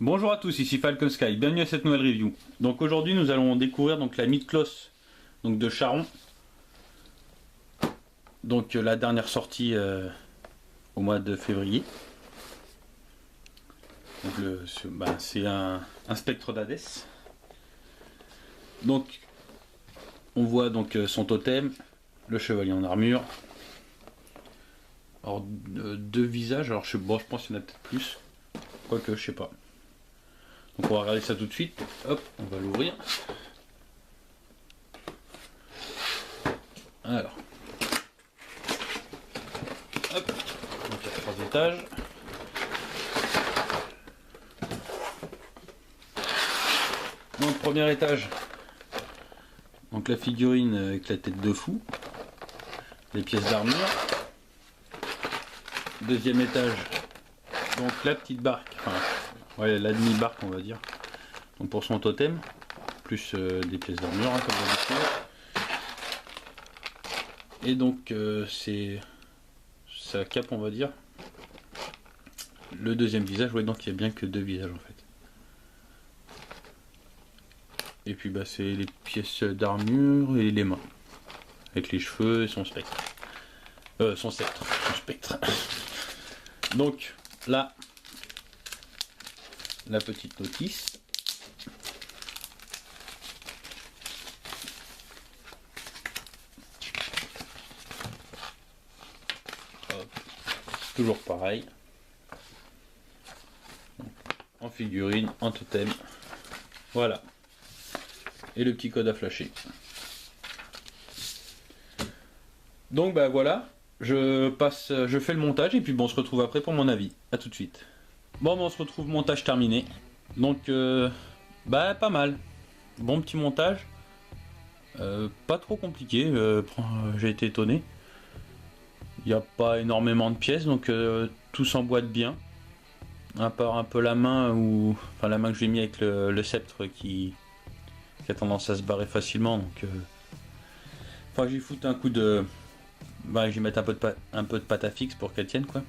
Bonjour à tous, ici Falcon Sky, bienvenue à cette nouvelle review. Donc aujourd'hui nous allons découvrir donc la Mid-Cloth de Charon. Donc la dernière sortie au mois de février. Donc c'est un spectre d'Hadès. Donc on voit donc son totem, le chevalier en armure. Alors deux visages, alors je pense qu'il y en a peut-être plus. Quoique je sais pas. Donc on va regarder ça tout de suite. Hop, on va l'ouvrir. Alors. Hop. Donc il y a 3 étages. Donc premier étage. Donc la figurine avec la tête de fou. Les pièces d'armure. Deuxième étage. Donc la petite barque. Enfin, ouais, la demi-barque on va dire. Donc pour son totem. Plus des pièces d'armure hein, comme d'habitude. Et donc c'est sa cape on va dire. Le deuxième visage, ouais, donc il n'y a bien que 2 visages en fait. Et puis bah c'est les pièces d'armure et les mains. Avec les cheveux et son spectre. Son sceptre, son spectre. Donc là, la petite notice. Hop. Toujours pareil. En figurine, en totem. Voilà. Et le petit code à flasher. Donc bah voilà. Je fais le montage et puis bon on se retrouve après pour mon avis. A tout de suite. Bon on se retrouve, montage terminé. Donc bah pas mal. Bon petit montage. Pas trop compliqué. J'ai été étonné. Il n'y a pas énormément de pièces donc tout s'emboîte bien. À part un peu la main ou enfin la main que j'ai mis avec le sceptre qui a tendance à se barrer facilement donc enfin j'y foute un coup de bah j'y mette un peu de pâte à fixe pour qu'elle tienne quoi.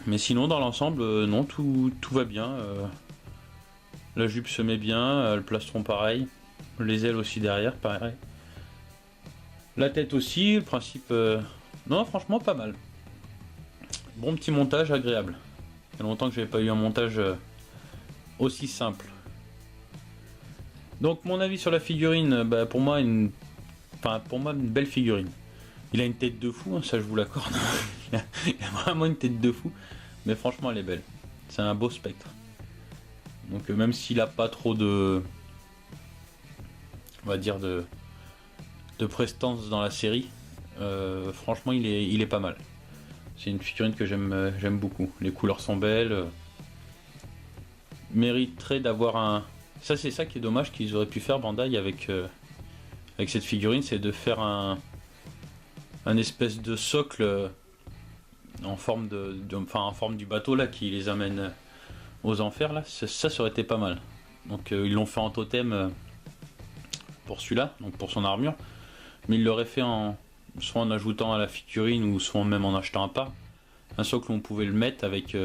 Mais sinon dans l'ensemble non tout va bien. La jupe se met bien, le plastron pareil, les ailes aussi derrière pareil. La tête aussi, le principe non franchement pas mal. Bon petit montage agréable. Il y a longtemps que j'avais pas eu un montage aussi simple. Donc mon avis sur la figurine, bah, pour moi une belle figurine. Il a une tête de fou, hein, ça je vous l'accorde. Il a vraiment une tête de fou, mais franchement elle est belle. C'est un beau spectre. Donc même s'il a pas trop de, on va dire de prestance dans la série, franchement il est pas mal. C'est une figurine que j'aime beaucoup. Les couleurs sont belles. Mériterait d'avoir un. Ça c'est ça qui est dommage qu'ils auraient pu faire Bandai avec cette figurine, c'est de faire un espèce de socle en forme en forme du bateau là qui les amène aux enfers là. Ça aurait été pas mal. Donc ils l'ont fait en totem pour celui-là, donc pour son armure, mais ils l'auraient fait soit en ajoutant à la figurine ou soit même en achetant un socle où on pouvait le mettre avec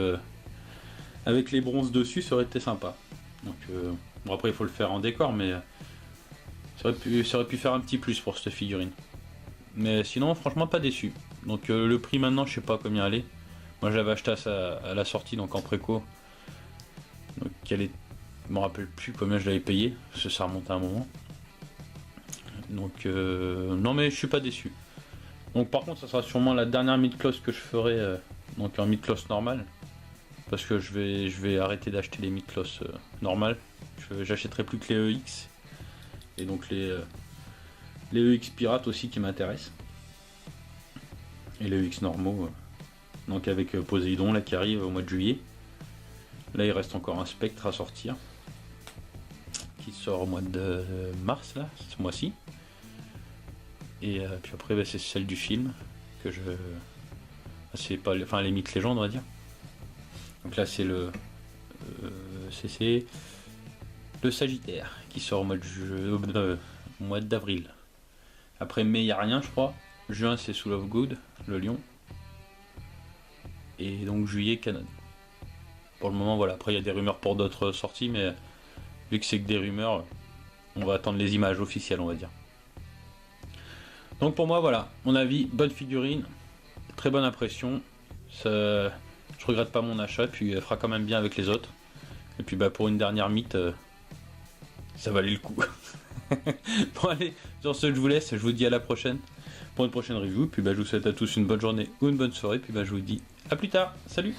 les bronzes dessus, ça aurait été sympa. Donc bon après il faut le faire en décor, mais ça aurait pu faire un petit plus pour cette figurine. Mais sinon franchement pas déçu. Donc le prix maintenant je sais pas combien elle est. Moi j'avais acheté à la sortie donc en préco. Donc je me rappelle plus combien je l'avais payé, parce que ça remonte à un moment. Donc non mais je suis pas déçu. Donc par contre ça sera sûrement la dernière mid-cloth que je ferai donc en mid-cloth normal. Parce que je vais arrêter d'acheter les mid-cloth normales. J'achèterai plus que les EX. Et donc les EX pirates aussi qui m'intéressent. Et les EX normaux. Donc avec Poséidon là qui arrive au mois de juillet. Là il reste encore un spectre à sortir. Qui sort au mois de mars là, ce mois-ci. Et puis après bah, c'est celle du film que je. C'est pas les mythes légendes on va dire. Donc là c'est le Sagittaire qui sort au mois d'avril. Après mai il n'y a rien je crois. Juin c'est Soul of Good, le lion. Et donc juillet Canon. pour le moment, voilà. Après, il y a des rumeurs pour d'autres sorties, mais vu que c'est que des rumeurs, on va attendre les images officielles, on va dire. Donc pour moi, voilà, mon avis, bonne figurine, très bonne impression. Ça, je regrette pas mon achat, puis elle fera quand même bien avec les autres. Et puis pour une dernière mythe, ça valait le coup. Bon allez, sur ce je vous laisse, je vous dis à la prochaine pour une prochaine review. Puis je vous souhaite à tous une bonne journée ou une bonne soirée. Puis je vous dis à plus tard, salut.